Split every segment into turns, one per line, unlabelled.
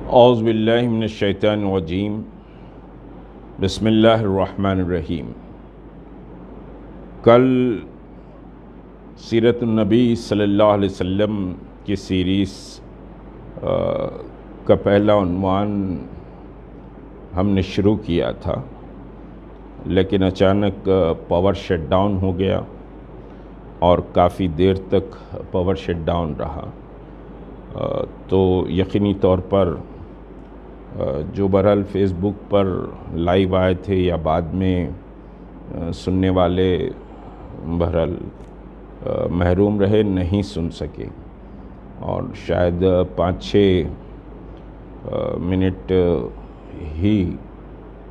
اعوذ باللہ من الشیطان الرجیم بسم اللہ الرحمن الرحیم۔ کل سیرت النبی صلی اللہ علیہ وسلم کی سیریز کا پہلا عنوان ہم نے شروع کیا تھا، لیکن اچانک پاور شٹ ڈاؤن ہو گیا اور کافی دیر تک پاور شٹ ڈاؤن رہا، تو یقینی طور پر جو بہرحال فیس بک پر لائیو آئے تھے یا بعد میں سننے والے بہرحال محروم رہے، نہیں سن سکے، اور شاید 5-6 منٹ ہی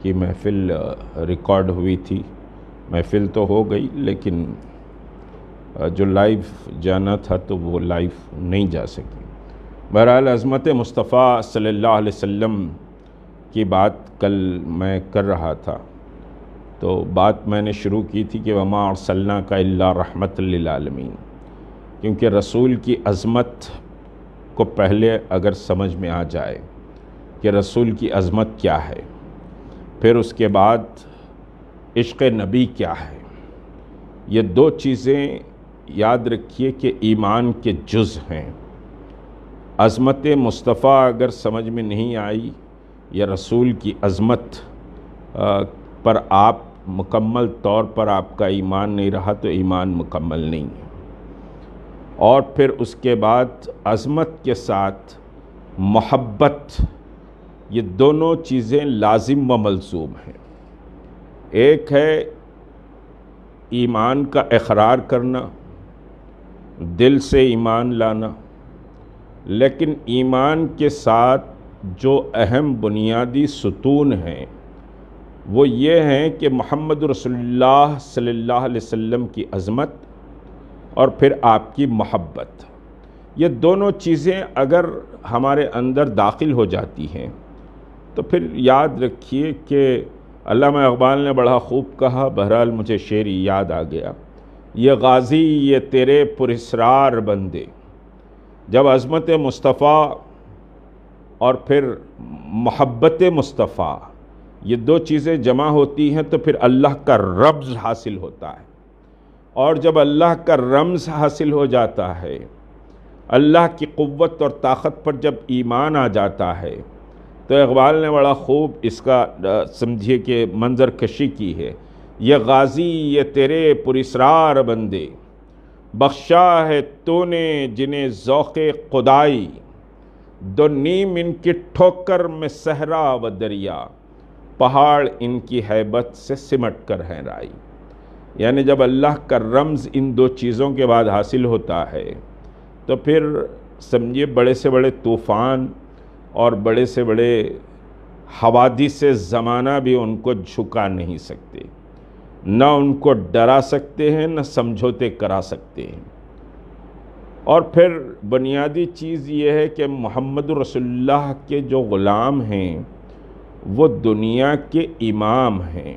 کی محفل ریکارڈ ہوئی تھی۔ محفل تو ہو گئی لیکن جو لائیو جانا تھا تو وہ لائیو نہیں جا سکی۔ بہرحال عظمت مصطفیٰ صلی اللہ علیہ وسلم کی بات کل میں کر رہا تھا، تو بات میں نے شروع کی تھی کہ وما ارسلناک الا رحمۃ للعالمین، کیونکہ رسول کی عظمت کو پہلے اگر سمجھ میں آ جائے کہ رسول کی عظمت کیا ہے، پھر اس کے بعد عشق نبی کیا ہے، یہ دو چیزیں یاد رکھیے کہ ایمان کے جز ہیں۔ عظمت مصطفیٰ اگر سمجھ میں نہیں آئی یا رسول کی عظمت پر آپ مکمل طور پر آپ کا ایمان نہیں رہا تو ایمان مکمل نہیں ہے۔ اور پھر اس کے بعد عظمت کے ساتھ محبت، یہ دونوں چیزیں لازم و ملزوم ہیں۔ ایک ہے ایمان کا اقرار کرنا، دل سے ایمان لانا، لیکن ایمان کے ساتھ جو اہم بنیادی ستون ہیں وہ یہ ہیں کہ محمد رسول اللہ صلی اللہ علیہ وسلم کی عظمت اور پھر آپ کی محبت، یہ دونوں چیزیں اگر ہمارے اندر داخل ہو جاتی ہیں تو پھر یاد رکھیے کہ علامہ اقبال نے بڑا خوب کہا، بہرحال مجھے شعر یاد آ گیا، یہ غازی یہ تیرے پراسرار بندے۔ جب عظمت مصطفیٰ اور پھر محبت مصطفیٰ یہ دو چیزیں جمع ہوتی ہیں تو پھر اللہ کا رمز حاصل ہوتا ہے، اور جب اللہ کا رمز حاصل ہو جاتا ہے، اللہ کی قوت اور طاقت پر جب ایمان آ جاتا ہے، تو اقبال نے بڑا خوب اس کا سمجھیے کہ منظر کشی کی ہے، یہ غازی یہ تیرے پراسرار بندے، بخشا ہے تو نے جنہیں ذوق خدائی، دو نیم ان کی ٹھوکر میں صحرا و دریا، پہاڑ ان کی ہیبت سے سمٹ کر ہیں رائی۔ یعنی جب اللہ کا رمز ان دو چیزوں کے بعد حاصل ہوتا ہے تو پھر سمجھیے بڑے سے بڑے طوفان اور بڑے سے بڑے حوادث زمانہ بھی ان کو جھکا نہیں سکتے، نہ ان کو ڈرا سکتے ہیں، نہ سمجھوتے کرا سکتے ہیں۔ اور پھر بنیادی چیز یہ ہے کہ محمد رسول اللہ کے جو غلام ہیں وہ دنیا کے امام ہیں،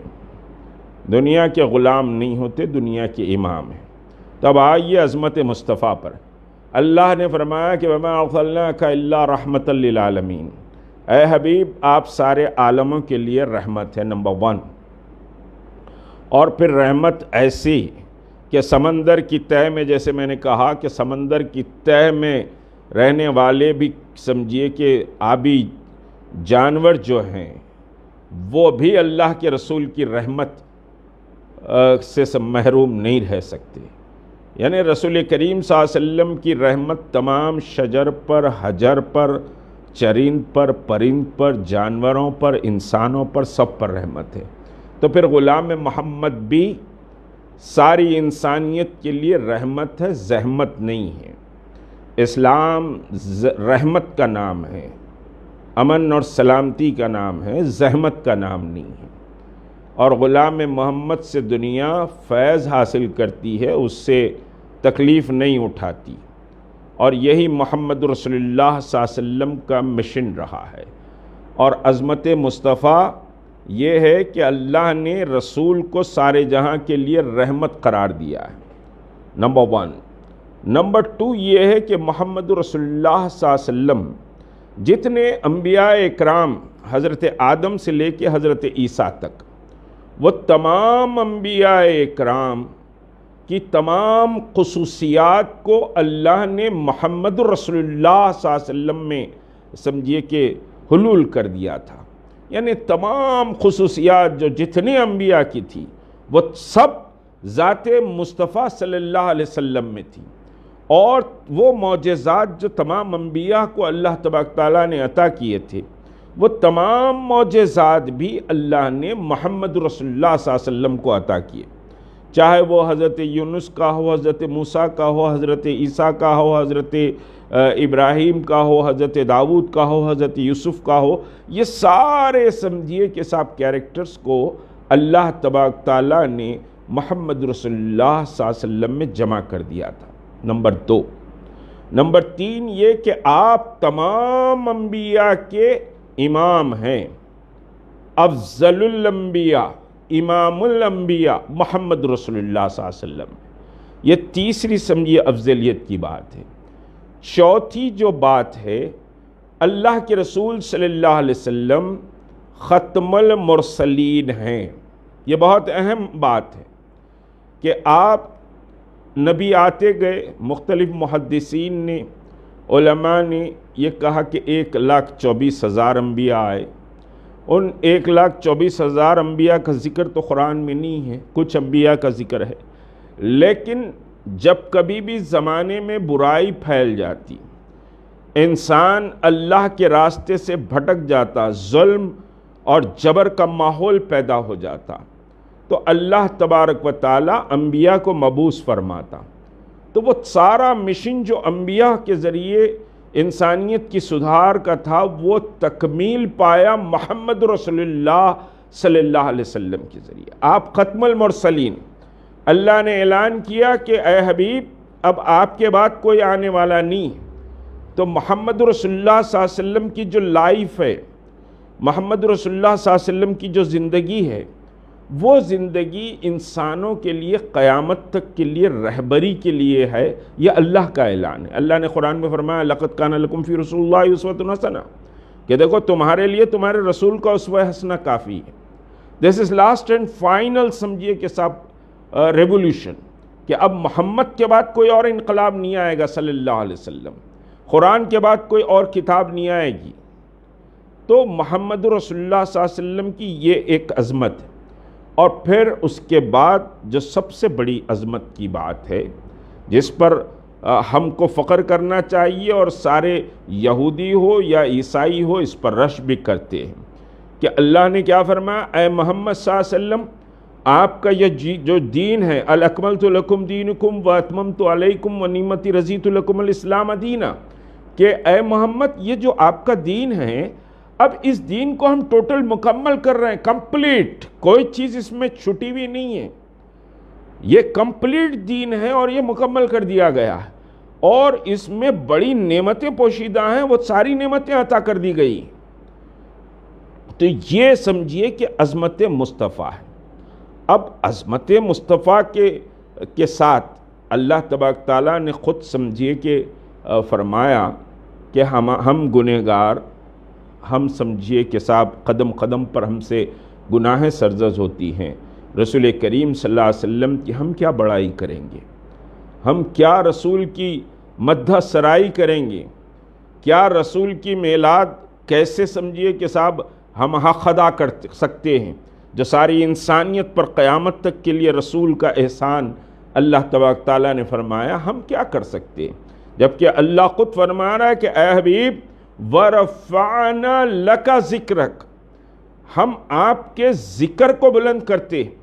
دنیا کے غلام نہیں ہوتے، دنیا کے امام ہیں۔ تب آئیے عظمت مصطفیٰ پر، اللہ نے فرمایا کہ وَمَا أَرْسَلْنَاكَ إِلَّا رَحْمَةً لِّلْعَالَمِينَ، اے حبیب آپ سارے عالموں کے لیے رحمت ہے، نمبر 1۔ اور پھر رحمت ایسی کہ سمندر کی تہہ میں، جیسے میں نے کہا کہ سمندر کی تہہ میں رہنے والے بھی سمجھیے کہ آبی جانور جو ہیں وہ بھی اللہ کے رسول کی رحمت سے محروم نہیں رہ سکتے۔ یعنی رسول کریم صلی اللہ علیہ وسلم کی رحمت تمام شجر پر، حجر پر، چرند پر، پرند پر، جانوروں پر، انسانوں پر، سب پر رحمت ہے۔ تو پھر غلام محمد بھی ساری انسانیت کے لیے رحمت ہے، زحمت نہیں ہے۔ اسلام رحمت کا نام ہے، امن اور سلامتی کا نام ہے، زحمت کا نام نہیں ہے۔ اور غلام محمد سے دنیا فیض حاصل کرتی ہے، اس سے تکلیف نہیں اٹھاتی، اور یہی محمد رسول اللہ صلی اللہ علیہ وسلم کا مشن رہا ہے۔ اور عظمت مصطفیٰ یہ ہے کہ اللہ نے رسول کو سارے جہاں کے لیے رحمت قرار دیا ہے، نمبر 1۔ نمبر 2 یہ ہے کہ محمد رسول اللہ صلی اللہ علیہ وسلم جتنے انبیاء اکرام حضرت آدم سے لے کے حضرت عیسیٰ تک، وہ تمام انبیاء اکرام کی تمام خصوصیات کو اللہ نے محمد رسول اللہ صلی اللہ علیہ وسلم میں سمجھیے کہ حلول کر دیا تھا۔ یعنی تمام خصوصیات جو جتنے انبیاء کی تھی وہ سب ذات مصطفیٰ صلی اللہ علیہ وسلم میں تھی، اور وہ معجزات جو تمام انبیاء کو اللہ تبارک تعالیٰ نے عطا کیے تھے، وہ تمام معجزات بھی اللہ نے محمد رسول اللہ صلی اللہ علیہ وسلم کو عطا کیے، چاہے وہ حضرت یونس کا ہو، حضرت موسیٰ کا ہو، حضرت عیسیٰ کا ہو، حضرت ابراہیم کا ہو، حضرت داؤد کا ہو، حضرت یوسف کا ہو۔ یہ سارے سمجھیے کہ صاحب کیریکٹرز کو اللہ تبارک تعالیٰ نے محمد رسول اللہ صلی اللہ علیہ وسلم میں جمع کر دیا تھا۔ نمبر 2۔ نمبر 3 یہ کہ آپ تمام انبیاء کے امام ہیں، افضل الانبیاء، امام الانبیاء محمد رسول اللہ صلی اللہ علیہ وسلم۔ یہ تیسری سمجھیے افضلیت کی بات ہے۔ چوتھی جو بات ہے، اللہ کے رسول صلی اللہ علیہ وسلم ختم المرسلین ہیں۔ یہ بہت اہم بات ہے کہ آپ نبی آتے گئے، مختلف محدثین نے، علماء نے یہ کہا کہ 1,24,000 انبیاء آئے۔ ان 1,24,000 انبیاء کا ذکر تو قرآن میں نہیں ہے، کچھ انبیاء کا ذکر ہے، لیکن جب کبھی بھی زمانے میں برائی پھیل جاتی، انسان اللہ کے راستے سے بھٹک جاتا، ظلم اور جبر کا ماحول پیدا ہو جاتا، تو اللہ تبارک و تعالی انبیاء کو مبعوث فرماتا۔ تو وہ سارا مشن جو انبیاء کے ذریعے انسانیت کی سدھار کا تھا، وہ تکمیل پایا محمد رسول اللہ صلی اللہ علیہ وسلم کے ذریعے۔ آپ ختم المرسلین۔ اللہ نے اعلان کیا کہ اے حبیب، اب آپ کے بعد کوئی آنے والا نہیں۔ تو محمد رسول اللہ صلی اللہ علیہ وسلم کی جو لائف ہے، محمد رسول اللہ صلی اللہ علیہ وسلم کی جو زندگی ہے، وہ زندگی انسانوں کے لیے قیامت تک کے لیے رہبری کے لیے ہے۔ یہ اللہ کا اعلان ہے۔ اللہ نے قرآن میں فرمایا لَقَدْ كَانَ لَكُمْ فِي رَسُولِ اللَّهِ أُسْوَةٌ حَسَنَةٌ، کہ دیکھو تمہارے لیے تمہارے رسول کا اسوہ حسنہ کافی ہے۔ دس از لاسٹ اینڈ فائنل سمجھیے کہ صاحب ریولوشن، کہ اب محمد کے بعد کوئی اور انقلاب نہیں آئے گا صلی اللہ علیہ وسلم، قرآن کے بعد کوئی اور کتاب نہیں آئے گی۔ تو محمد رسول اللہ صلی اللہ علیہ وسلم کی یہ ایک عظمت ہے۔ اور پھر اس کے بعد جو سب سے بڑی عظمت کی بات ہے، جس پر ہم کو فخر کرنا چاہیے، اور سارے یہودی ہو یا عیسائی ہو اس پر رش بھی کرتے ہیں، کہ اللہ نے کیا فرمایا، اے محمد صلی اللہ علیہ وسلم، آپ کا یہ جو دین ہے، اَلْأَكْمَلْتُ لَكُمْ دِينُكُمْ وَأَتْمَمْتُ عَلَيْكُمْ وَنِعْمَتِي رَضِيتُ لَكُمُ الْإِسْلَامَ دِينًا، کہ اے محمد یہ جو آپ کا دین ہے، اب اس دین کو ہم ٹوٹل مکمل کر رہے ہیں، کمپلیٹ، کوئی چیز اس میں چھٹی ہوئی نہیں ہے، یہ کمپلیٹ دین ہے اور یہ مکمل کر دیا گیا ہے، اور اس میں بڑی نعمتیں پوشیدہ ہیں، وہ ساری نعمتیں عطا کر دی گئی۔ تو یہ سمجھیے کہ عظمت مصطفیٰ ہے۔ اب عظمت مصطفیٰ کے ساتھ اللہ تبارک تعالیٰ نے خود سمجھیے کہ فرمایا کہ ہم گنہگار، ہم سمجھیے کہ صاحب قدم قدم پر ہم سے گناہیں سرزد ہوتی ہیں۔ رسول کریم صلی اللہ علیہ وسلم کی ہم کیا بڑائی کریں گے، ہم کیا رسول کی مدح سرائی کریں گے، کیا رسول کی میلاد کیسے سمجھیے کہ صاحب ہم حق ادا کر سکتے ہیں، جو ساری انسانیت پر قیامت تک کے لیے رسول کا احسان اللہ تبارک تعالیٰ نے فرمایا، ہم کیا کر سکتے ہیں، جبکہ اللہ خود فرما رہا ہے کہ اے حبیب وَرَفَعْنَا لَكَ ذِكْرَكَ، ہم آپ کے ذکر کو بلند کرتے ہیں۔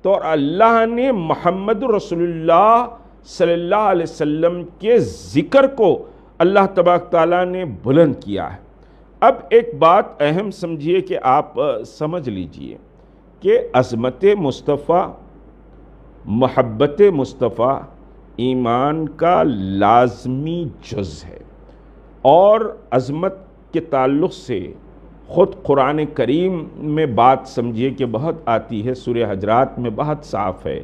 تو اللہ نے محمد رسول اللہ صلی اللہ علیہ وسلم کے ذکر کو اللہ تبارک تعالیٰ نے بلند کیا ہے۔ اب ایک بات اہم سمجھیے کہ آپ سمجھ لیجئے کہ عظمت مصطفیٰ، محبت مصطفیٰ ایمان کا لازمی جز ہے، اور عظمت کے تعلق سے خود قرآن کریم میں بات سمجھیے کہ بہت آتی ہے، سورہ حجرات میں بہت صاف ہے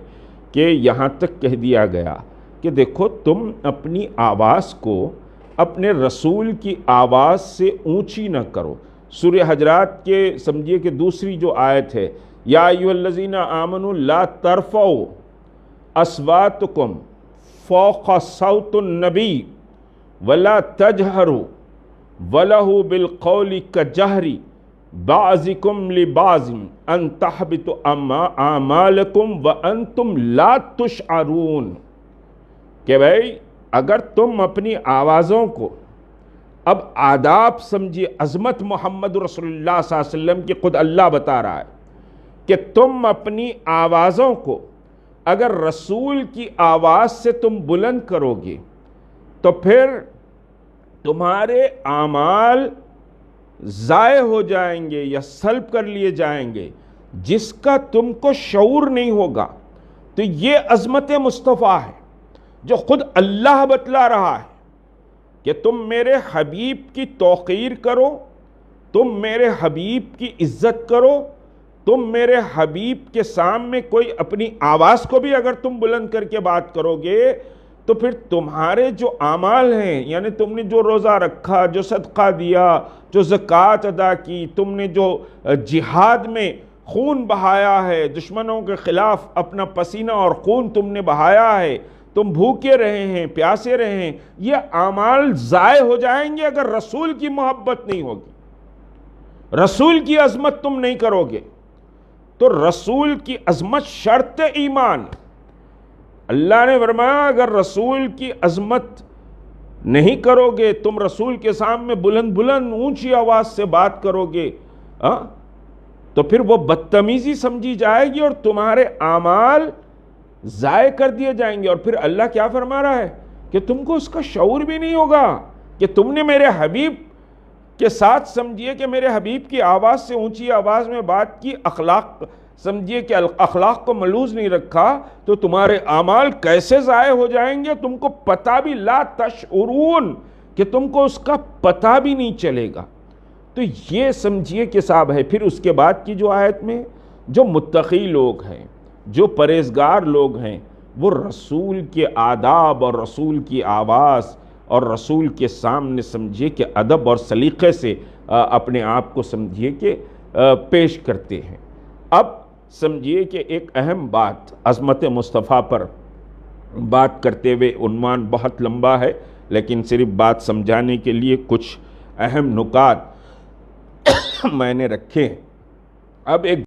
کہ یہاں تک کہہ دیا گیا کہ دیکھو تم اپنی آواز کو اپنے رسول کی آواز سے اونچی نہ کرو۔ سورہ حجرات کے سمجھیے کہ دوسری جو آیت ہے، یا ایھا الذین آمنوا لا ترفعوا اصواتکم فوق صوت النبی ولا تجہروا وَلَهُ بِالْقَوْلِ كَجَهْرِ بَعْضِكُمْ لِبَعْضٍ أَن تَحْبِطَ أَعْمَالُكُمْ وَأَنْتُمْ لَا تُشْعَرُونَ کہ بھائی اگر تم اپنی آوازوں کو، اب آداب سمجھیے، عظمت محمد رسول اللہ صلی اللہ علیہ وسلم کی خود اللہ بتا رہا ہے کہ تم اپنی آوازوں کو اگر رسول کی آواز سے تم بلند کرو گے تو پھر تمہارے اعمال ضائع ہو جائیں گے یا سلب کر لیے جائیں گے جس کا تم کو شعور نہیں ہوگا۔ تو یہ عظمت مصطفیٰ ہے جو خود اللہ بتلا رہا ہے کہ تم میرے حبیب کی توقیر کرو، تم میرے حبیب کی عزت کرو، تم میرے حبیب کے سامنے کوئی اپنی آواز کو بھی اگر تم بلند کر کے بات کرو گے تو پھر تمہارے جو اعمال ہیں، یعنی تم نے جو روزہ رکھا، جو صدقہ دیا، جو زکوٰۃ ادا کی، تم نے جو جہاد میں خون بہایا ہے، دشمنوں کے خلاف اپنا پسینہ اور خون تم نے بہایا ہے، تم بھوکے رہے ہیں، پیاسے رہے ہیں، یہ اعمال ضائع ہو جائیں گے اگر رسول کی محبت نہیں ہوگی، رسول کی عظمت تم نہیں کرو گے۔ تو رسول کی عظمت شرط ایمان۔ اللہ نے فرمایا اگر رسول کی عظمت نہیں کرو گے، تم رسول کے سامنے بلند بلند اونچی آواز سے بات کرو گے تو پھر وہ بدتمیزی سمجھی جائے گی اور تمہارے اعمال ضائع کر دیے جائیں گے۔ اور پھر اللہ کیا فرما رہا ہے کہ تم کو اس کا شعور بھی نہیں ہوگا کہ تم نے میرے حبیب کے ساتھ سمجھیے کہ میرے حبیب کی آواز سے اونچی آواز میں بات کی، اخلاق سمجھیے کہ اخلاق کو ملوث نہیں رکھا، تو تمہارے اعمال کیسے ضائع ہو جائیں گے تم کو پتہ بھی لا تشعرون کہ تم کو اس کا پتہ بھی نہیں چلے گا۔ تو یہ سمجھیے کہ صاحب ہے۔ پھر اس کے بعد کی جو آیت میں جو متقی لوگ ہیں، جو پرہیزگار لوگ ہیں، وہ رسول کے آداب اور رسول کی آواز اور رسول کے سامنے سمجھیے کہ ادب اور سلیقے سے اپنے آپ کو سمجھیے کہ پیش کرتے ہیں۔ اب سمجھیے کہ ایک اہم بات عظمت مصطفیٰ پر بات کرتے ہوئے، عنوان بہت لمبا ہے لیکن صرف بات سمجھانے کے لیے کچھ اہم نکات میں نے رکھے ہیں۔ اب ایک